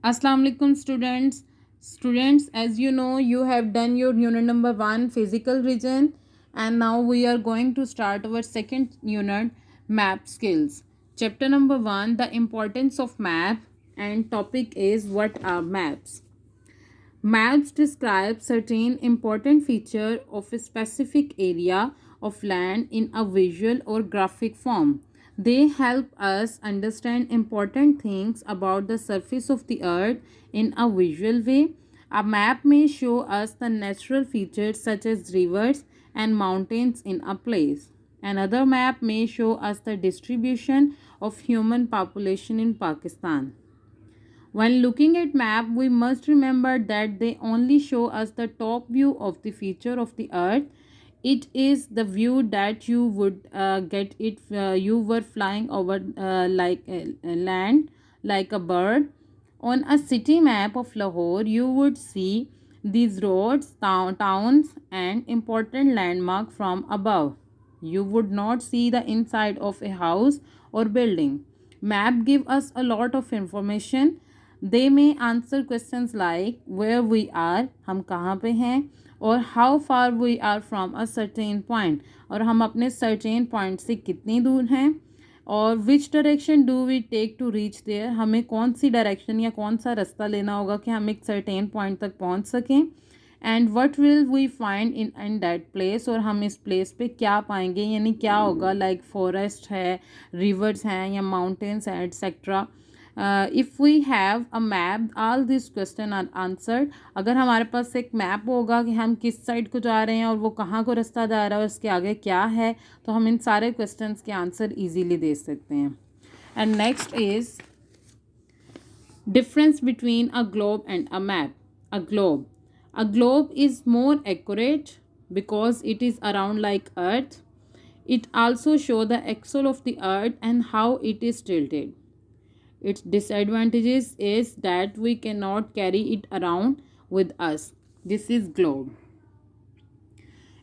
Assalamu alaikum students. Students, as you know, you have done your unit number 1 physical region, and now we are going to start our second unit, map skills. Chapter number 1, the importance of map, and topic is what are maps. Maps describe certain important feature of a specific area of land in a visual or graphic form. They help us understand important things about the surface of the earth in a visual way. A map may show us the natural features such as rivers and mountains in a place. Another map may show us the distribution of human population in Pakistan. When looking at map, we must remember that they only show us the top view of the feature of the earth. It is the view that you would get it you were flying over land like a bird. On a city map of Lahore, you would see these roads, towns and important landmark from above. You would not see the inside of a house or building. Map give us a lot of information. They may answer questions like where we are, हम कहाँ पे हैं, और how far we are from a certain point, और हम अपने certain point से कितनी दूर हैं, और which direction do we take to reach there, हमें कौन सी डायरेक्शन या कौन सा रास्ता लेना होगा कि हम एक सर्टेन पॉइंट तक पहुंच सकें, and what will we find in that place, और हम इस प्लेस पे क्या पाएंगे, यानी क्या होगा, लाइक फॉरेस्ट है, रिवर्स हैं या माउंटेन्स हैं etcetera. If we have a map all this question are answered. अगर हमारे पास एक मैप होगा कि हम किस साइड को जा रहे हैं और वो कहाँ को रास्ता जा रहा है और उसके आगे क्या है, तो हम इन सारे क्वेश्चंस के आंसर इजीली दे सकते हैं. And next is difference between a globe and a map. A globe is more accurate because it is around like earth. It also show the axle of the earth and how it is tilted. Its disadvantages is that we cannot carry it around with us. This is globe.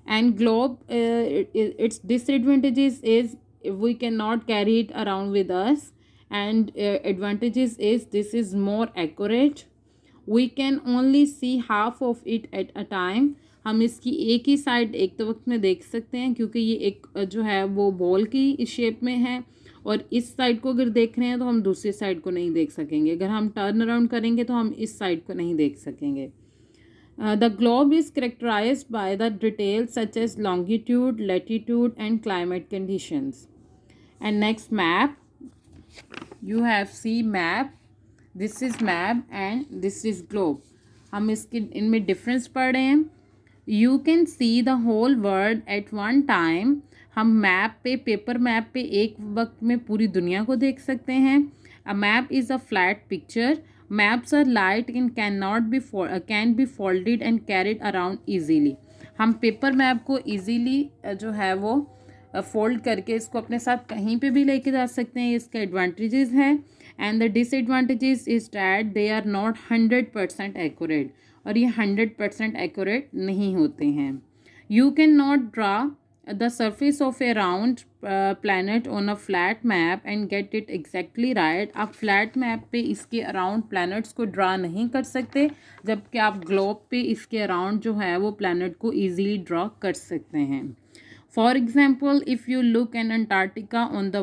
And globe, its disadvantages is we cannot carry it around with us, and advantages is this is more accurate. We can only see half of it at a time. हम इसकी एक ही side एक तो वक्त में देख सकते हैं, क्योंकि ये एक जो है वो बॉल की शेप में है, और इस साइड को अगर देख रहे हैं तो हम दूसरी साइड को नहीं देख सकेंगे. अगर हम टर्न अराउंड करेंगे तो हम इस साइड को नहीं देख सकेंगे. The globe is characterized by the details such as longitude, latitude and climate conditions. And next, map. You have see map. This is map and this is globe. हम इसके इनमें डिफरेंस पढ़ रहे हैं. You can see the whole world at one time. हम map पे, paper map पे एक वक्त में पूरी दुनिया को देख सकते हैं. A map is a flat picture. Maps are light and can be folded and carried around easily. हम पेपर मैप को easily जो है वो फोल्ड करके इसको अपने साथ कहीं पे भी लेके जा सकते हैं. इसका एडवांटेजेस हैं. And the disadvantages is that they are not 100% accurate, और ये 100% एक्यूरेट नहीं होते हैं. You can not draw the surface of a round planet on a flat map and get it exactly right. आप flat map पे इसके around planets को draw नहीं कर सकते, जबकि आप globe पे इसके around जो है वो planet को easily draw कर सकते हैं. For example, if you look at Antarctica on the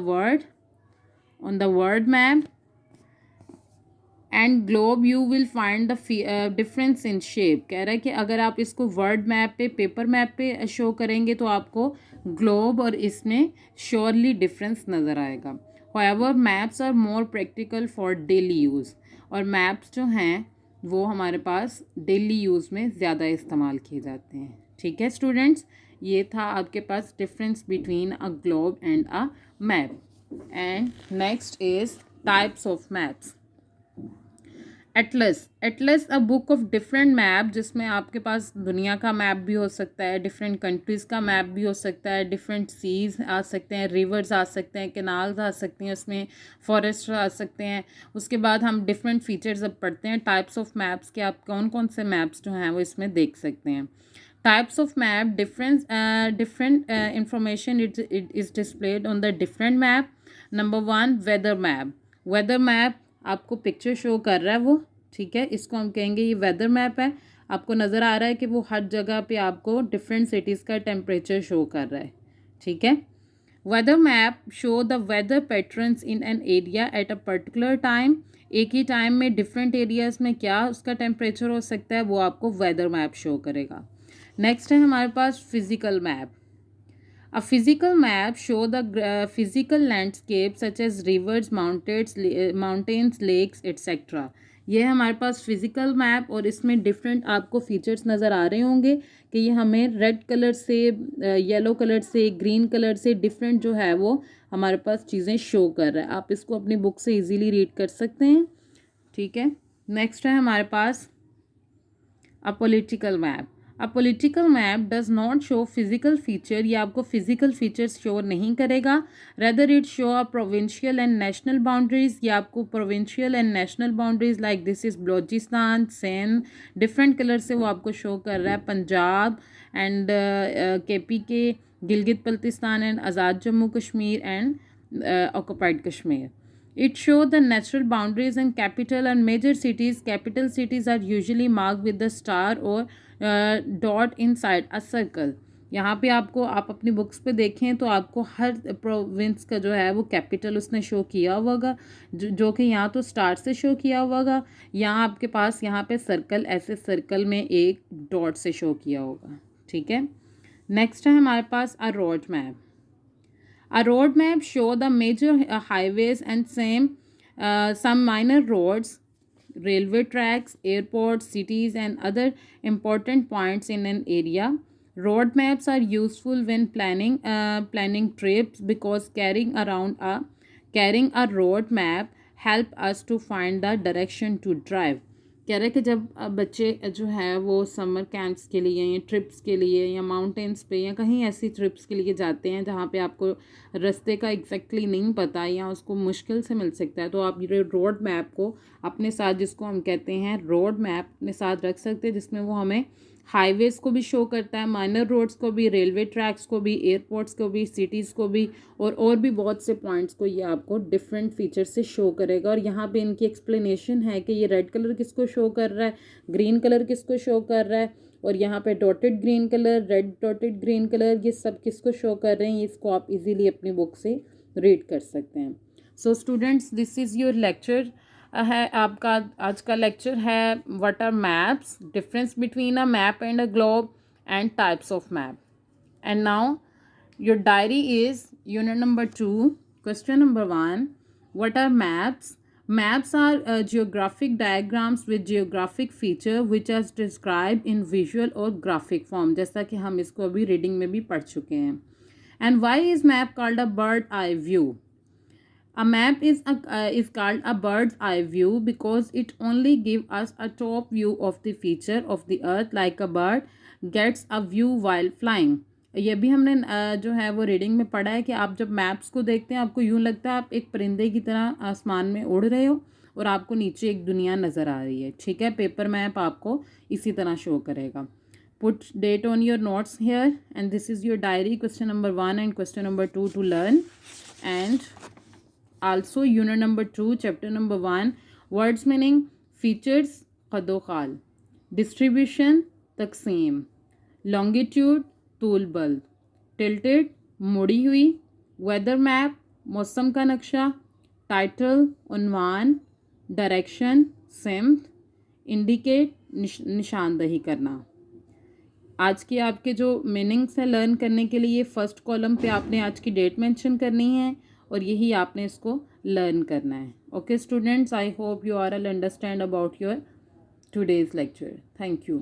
world map and globe you will find the difference in shape. कह रहा है कि अगर आप इसको वर्ड मैप पे, पेपर मैप पे शो करेंगे तो आपको ग्लोब और इसमें श्योरली डिफरेंस नज़र आएगा. However maps are more practical for daily use, और मैप्स जो हैं वो हमारे पास डेली यूज़ में ज़्यादा इस्तेमाल किए जाते हैं. ठीक है स्टूडेंट्स, ये था आपके पास difference between a globe and a map. And next is types of maps. Atlas a book of different map, जिसमें आपके पास दुनिया का मैप भी हो सकता है, डिफरेंट कंट्रीज़ का मैप भी हो सकता है, डिफरेंट सीज़ आ सकते हैं, रिवर्स आ सकते हैं, कैनाल्स आ सकती हैं, उसमें फॉरेस्ट आ सकते हैं. उसके बाद हम डिफरेंट फीचर्स अब पढ़ते हैं टाइप्स ऑफ मैप्स के. आप कौन कौन से मैप्स जो हैं वो इसमें देख सकते हैं. Types of map, different information it is displayed on the different map. Number 1, weather map. Weather map आपको पिक्चर शो कर रहा है वो, ठीक है, इसको हम कहेंगे ये वेदर मैप है। आपको नज़र आ रहा है कि वो हर जगह पे आपको डिफरेंट सिटीज़ का टेम्परेचर शो कर रहा है, ठीक है। Weather map show the weather patterns in an area at a particular time. एक ही टाइम में डिफरेंट एरियाज़ में क्या उसका टेम्परेचर हो सकता है वो आपको वेदर मैप शो करेगा। नेक्स्ट है हमारे पास physical map. A physical map show the physical landscape such as rivers, mountains, lakes, etc. ये है हमारे पास फिजिकल मैप और इसमें डिफरेंट आपको फीचर्स नज़र आ रहे होंगे कि ये हमें रेड कलर से, येलो कलर से, ग्रीन कलर से डिफरेंट जो है वो हमारे पास चीज़ें शो कर रहा है। आप इसको अपनी बुक से इजीली रीड कर सकते हैं, ठीक है। नेक्स्ट है हमारे पास a political map. A political map does not show physical feature, ये आपको फिजिकल फीचर्स शो नहीं करेगा। Rather it show a provincial and national boundaries, ये आपको provincial and national boundaries like this is Balochistan, Sindh, different colour से वो आपको show कर रहा है। Punjab and KPK, Gilgit Baltistan and Azad Jammu Kashmir and occupied Kashmir. It shows the natural boundaries and capital and major cities. Capital cities are usually marked with the star or dot inside a circle. यहाँ पे आपको, आप अपनी बुक्स पे देखें तो आपको हर प्रोविंस का जो है वो कैपिटल उसने शो किया होगा, जो कि यहाँ तो स्टार से शो किया होगा, यहाँ आपके पास यहाँ पे सर्कल, ऐसे सर्कल में एक डॉट से शो किया होगा, ठीक है। नेक्स्ट है हमारे पास a road map. A road map show the major highways and some minor roads, railway tracks, airports, cities, and other important points in an area. Road maps are useful when planning trips because carrying a road map help us to find the direction to drive. कह रहे हैं कि जब बच्चे जो है वो summer camps के लिए या ट्रिप्स के लिए या माउंटेन्स पे या कहीं ऐसी ट्रिप्स के लिए जाते हैं जहाँ पे आपको रास्ते का एग्जैक्टली नहीं पता या उसको मुश्किल से मिल सकता है, तो आप ये रोड मैप को अपने साथ, जिसको हम कहते हैं रोड मैप, अपने साथ रख सकते हैं, जिसमें वो हमें हाईवेज़ को भी शो करता है, माइनर रोड्स को भी, रेलवे ट्रैक्स को भी, एयरपोर्ट्स को भी, सिटीज़ को भी, और भी बहुत से पॉइंट्स को ये आपको डिफरेंट फीचर से शो करेगा। और यहाँ पे इनकी एक्सप्लेनेशन है कि ये रेड कलर किसको शो कर रहा है, ग्रीन कलर किसको शो कर रहा है, और यहाँ पे dotted green colour, red dotted green colour, ये सब किसको शो कर रहे हैं, इसको आप इजीली अपनी बुक से रीड कर सकते हैं। So students, this is your lecture है, आपका आज का लेक्चर है what are maps, difference between a map and a globe and types of map. And now your diary is unit number 2, question number 1, what are maps? Maps are geographic diagrams with geographic feature which are described in visual or graphic form, जैसा कि हम इसको अभी reading में भी पढ़ चुके हैं। And why is map called a bird eye view? A map is called a bird's eye view because it only gives us a top view of the feature of the earth like a bird gets a view while flying. ये भी हमने जो है वो reading में पढ़ा है कि आप जब मैप्स को देखते हैं आपको यूँ लगता है आप एक परिंदे की तरह आसमान में उड़ रहे हो और आपको नीचे एक दुनिया नज़र आ रही है, ठीक है। पेपर मैप आपको इसी तरह शो करेगा। Put date on your notes here and this is your diary, question number 1 and question number 2 to learn. And also unit number 2 chapter number 1 words meaning, features qado khal, distribution तकसीम, longitude तूल बल, tilted मुड़ी हुई, weather map मौसम का नक्शा, title उन्वान, direction सिम्त, indicate निशानदही करना। आज के आपके जो मीनिंग्स हैं लर्न करने के लिए फर्स्ट कॉलम पे आपने आज की डेट मेंशन करनी है और यही आपने इसको लर्न करना है। Okay students, I hope you are all understand about your today's lecture. Thank you.